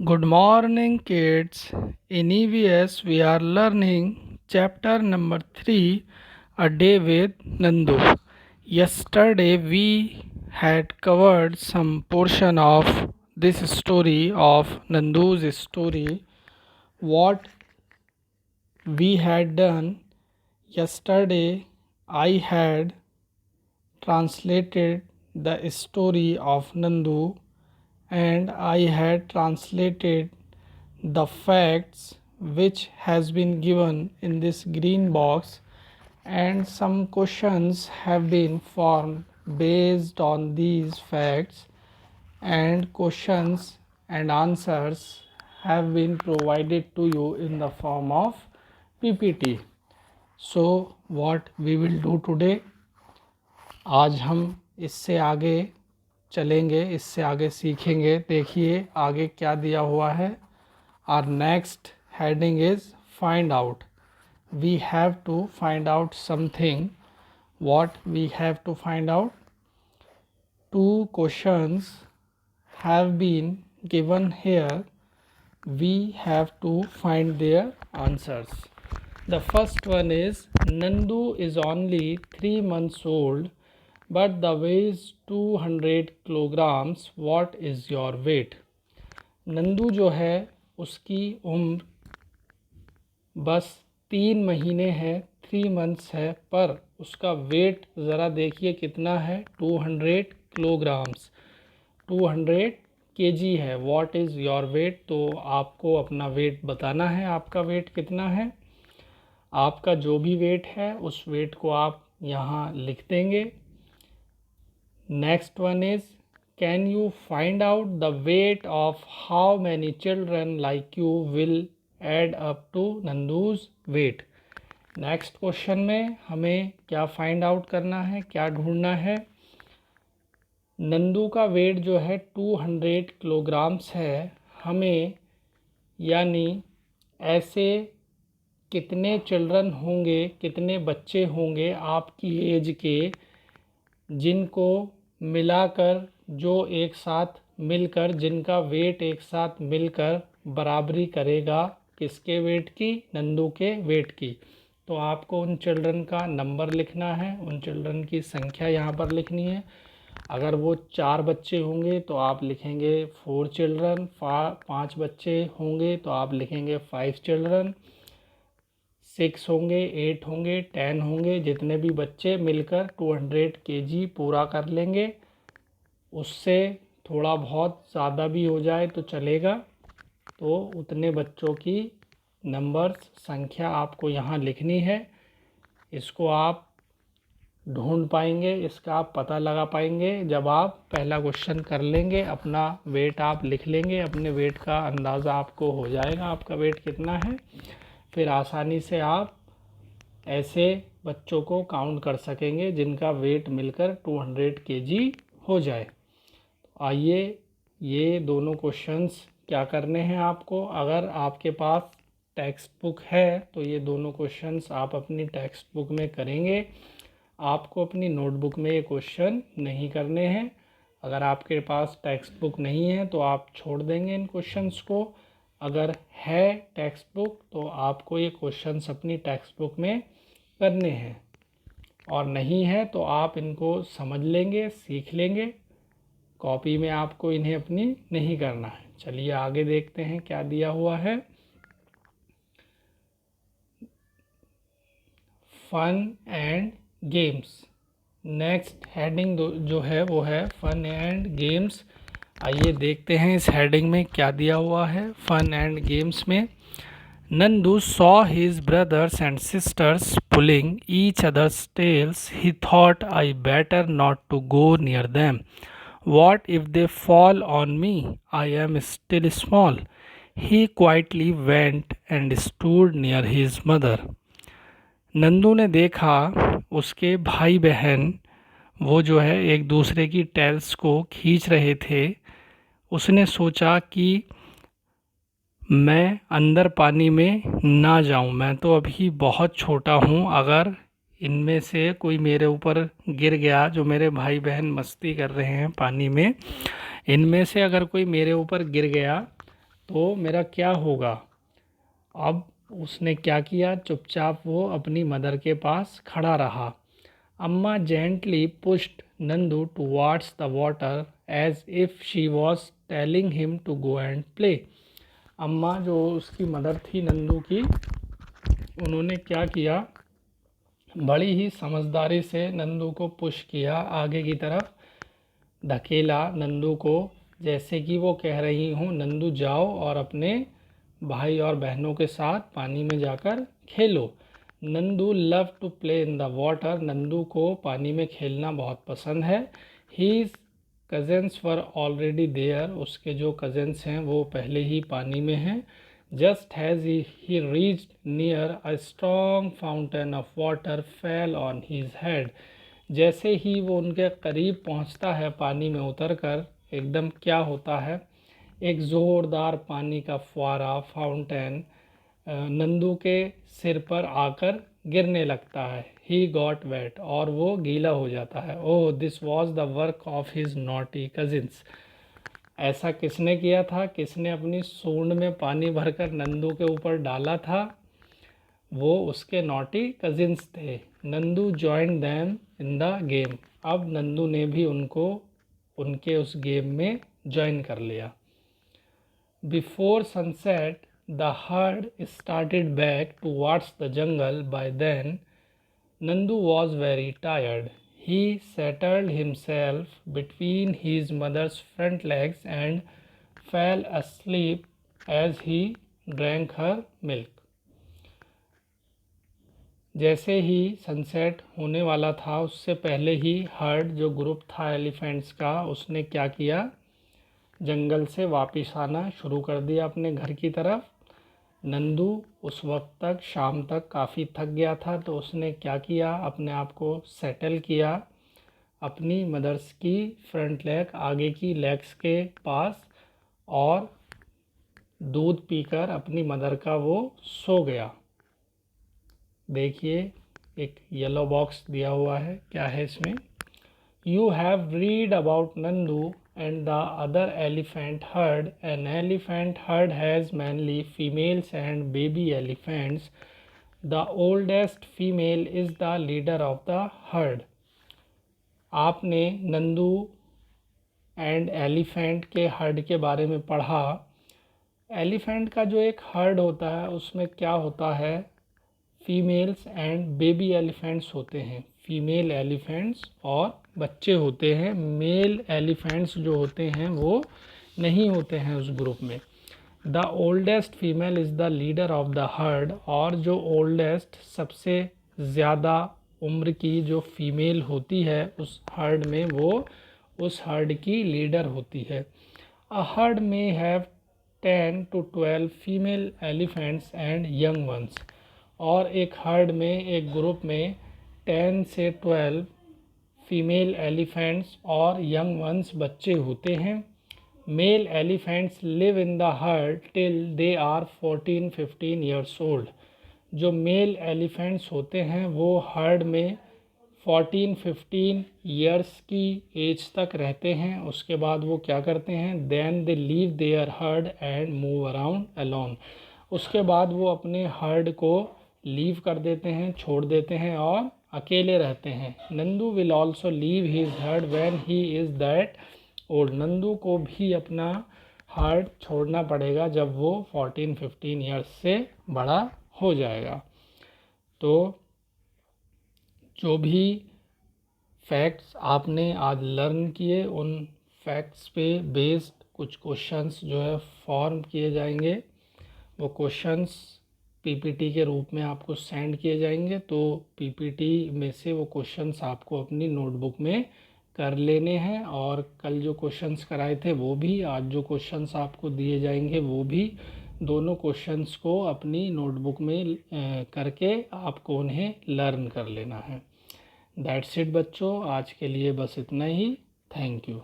Good morning, kids. In EVS, we are learning chapter number 3, A Day with Nandu. Yesterday, we had covered some portion of this story of Nandu's story. What we had done yesterday, I had translated the story of Nandu and I had translated the facts which has been given in this green box, and some questions have been formed based on these facts, and questions and answers have been provided to you in the form of PPT. So what we will do today, आज हम इससे आगे चलेंगे, इससे आगे सीखेंगे. देखिए आगे क्या दिया हुआ है. Our next heading is find out. We have to find out something. What we have to find out? Two questions have been given here. We have to find their answers. The first one is Nandu is only 3 months old but the weighs 200 kilograms. What is your weight? Nandu जो है उसकी उम्र बस 3 महीने है, 3 months है, पर उसका वेट ज़रा देखिए कितना है, 200 किलोग्राम्स, 200 केजी है. What is your weight? तो आपको अपना वेट बताना है. आपका वेट कितना है? आपका जो भी वेट है उस वेट को आप यहाँ लिख देंगे. Next one is Can you find out the weight of how many children like you will add up to Nandu's weight? Next question में हमें क्या फाइंड आउट करना है, क्या ढूंढना है? नंदू का वेट जो है 200 किलोग्राम्स है. हमें यानी ऐसे कितने चिल्ड्रन होंगे, कितने बच्चे होंगे आपकी एज के जिनको मिलाकर, जो एक साथ मिलकर, जिनका वेट एक साथ मिलकर बराबरी करेगा किसके वेट की? नंदू के वेट की. तो आपको उन चिल्ड्रन का नंबर लिखना है, उन चिल्ड्रन की संख्या यहाँ पर लिखनी है. अगर वो 4 बच्चे होंगे तो आप लिखेंगे 4 चिल्ड्रन. 5 बच्चे होंगे तो आप लिखेंगे 5 चिल्ड्रन. 6 होंगे, 8 होंगे, 10 होंगे, जितने भी बच्चे मिलकर 200 केजी पूरा कर लेंगे. उससे थोड़ा बहुत ज़्यादा भी हो जाए तो चलेगा. तो उतने बच्चों की नंबर्स, संख्या आपको यहाँ लिखनी है. इसको आप ढूंढ पाएंगे, इसका आप पता लगा पाएंगे जब आप पहला क्वेश्चन कर लेंगे. अपना वेट आप लिख लेंगे, अपने वेट का अंदाज़ा आपको हो जाएगा आपका वेट कितना है. फिर आसानी से आप ऐसे बच्चों को काउंट कर सकेंगे जिनका वेट मिलकर 200 केजी हो जाए. आइए ये दोनों क्वेश्चंस क्या करने हैं आपको. अगर आपके पास टेक्स्ट बुक है तो ये दोनों क्वेश्चंस आप अपनी टेक्स्ट बुक में करेंगे. आपको अपनी नोटबुक में ये क्वेश्चन नहीं करने हैं. अगर आपके पास टेक्स्ट बुक नहीं है तो आप छोड़ देंगे इन क्वेश्चंस को. अगर है टेक्स्ट बुक तो आपको ये क्वेश्चंस अपनी टेक्स्ट बुक में करने हैं, और नहीं है तो आप इनको समझ लेंगे, सीख लेंगे. कॉपी में आपको इन्हें अपनी नहीं करना है. चलिए आगे देखते हैं क्या दिया हुआ है. Fun and games. Next heading जो है वो है फन एंड गेम्स. आइए देखते हैं इस हेडिंग में क्या दिया हुआ है. फन एंड गेम्स में Nandu saw his brothers and sisters pulling each other's tails. He thought, I better not to go near them. What if they fall on me? I am still small. He quietly went and stood near his mother. Nandu ने देखा उसके भाई बहन वो जो है एक दूसरे की टेल्स को खींच रहे थे. उसने सोचा कि मैं अंदर पानी में ना जाऊं, मैं तो अभी बहुत छोटा हूं. अगर इनमें से कोई मेरे ऊपर गिर गया, जो मेरे भाई बहन मस्ती कर रहे हैं पानी में, इनमें से अगर कोई मेरे ऊपर गिर गया तो मेरा क्या होगा। अब उसने क्या किया, चुपचाप वो अपनी मदर के पास खड़ा रहा। Amma gently pushed Nandu towards the water as if she was telling him to go and play. Amma जो उसकी मदर थी नंदू की, उन्होंने क्या किया, बड़ी ही समझदारी से नंदू को पुश किया, आगे की तरफ धकेला नंदू को, जैसे कि वो कह रही हूँ नंदू जाओ और अपने भाई और बहनों के साथ पानी में जाकर खेलो। Nandu love to play in the water. Nandu को पानी में खेलना बहुत पसंद है। His cousins were already there. उसके जो कज़न्स हैं वो पहले ही पानी में हैं। Just has he reached near, a strong fountain of water fell on his head। जैसे ही वो उनके करीब पहुंचता है पानी में उतरकर, एकदम क्या होता है, एक ज़ोरदार पानी का फुवारा, फाउंटेन नंदू के सिर पर आकर गिरने लगता है। ही गॉट वेट, और वो गीला हो जाता है। Oh this was the work of his naughty cousins. ऐसा किसने किया था, किसने अपनी सूंड में पानी भरकर नंदू के ऊपर डाला था, वो उसके नॉटी कजिन्स थे। Nandu joined them in the game. अब नंदू ने भी उनको उनके उस गेम में ज्वाइन कर लिया। Before sunset the herd started back towards the jungle. By then Nandu was very tired. He settled himself between his mother's front legs and fell asleep as he drank her milk. जैसे ही sunset होने वाला था, उससे पहले he heard जो group था elephants का, उसने क्या किया, जंगल से वापस आना शुरू कर दिया अपने घर की तरफ। नंदू उस वक्त तक, शाम तक काफ़ी थक गया था, तो उसने क्या किया, अपने आप को सेटल किया अपनी मदर्स की फ्रंट लेग, आगे की लेग्स के पास, और दूध पीकर अपनी मदर का वो सो गया। देखिए एक येलो बॉक्स दिया हुआ है, क्या है इसमें। You have read about Nandu and the other elephant herd. An elephant herd has mainly females and baby elephants. The oldest female is the leader of the herd. आपने नंदू एंड एलिफेंट के heard के बारे में पढ़ा। Elephant का जो एक heard होता है उसमें क्या होता है, फीमेल्स एंड बेबी एलिफेंट्स होते हैं। फीमेल एलिफेंट्स और बच्चे होते हैं, मेल एलिफेंट्स जो होते हैं वो नहीं होते हैं उस ग्रुप में। The oldest female is the leader of the heard. और जो ओल्डेस्ट, सबसे ज़्यादा उम्र की जो फीमेल होती है उस हर्ड में, वो उस हर्ड की लीडर होती है। अ हर्ड में have 10 to 12 female elephants and young ones. और एक हर्ड में, एक ग्रुप में 10 से 12 फीमेल एलिफेंट्स और यंग वंस बच्चे होते हैं। Male elephants live in the herd till they are 14-15 years old. जो मेल एलिफेंट्स होते हैं वो हर्ड में 14-15 ईयर्स की एज तक रहते हैं। उसके बाद वो क्या करते हैं, then they leave their herd and move around alone. उसके बाद वो अपने हर्ड को लीव कर देते हैं, छोड़ देते हैं और अकेले रहते हैं। Nandu will also leave his herd when he is that old. Nandu को भी अपना हर्ड छोड़ना पड़ेगा जब वो 14-15 ईयर्स से बड़ा हो जाएगा। तो जो भी फैक्ट्स आपने आज लर्न किए, उन फैक्ट्स पे बेस्ड कुछ क्वेश्चंस जो है फॉर्म किए जाएंगे। वो क्वेश्चंस पीपीटी के रूप में आपको सेंड किए जाएंगे। तो पीपीटी में से वो क्वेश्चंस आपको अपनी नोटबुक में कर लेने हैं। और कल जो क्वेश्चंस कराए थे वो भी, आज जो क्वेश्चंस आपको दिए जाएंगे वो भी, दोनों क्वेश्चंस को अपनी नोटबुक में करके आपको उन्हें लर्न कर लेना है। दैट्स इट बच्चों, आज के लिए बस इतना ही। Thank you.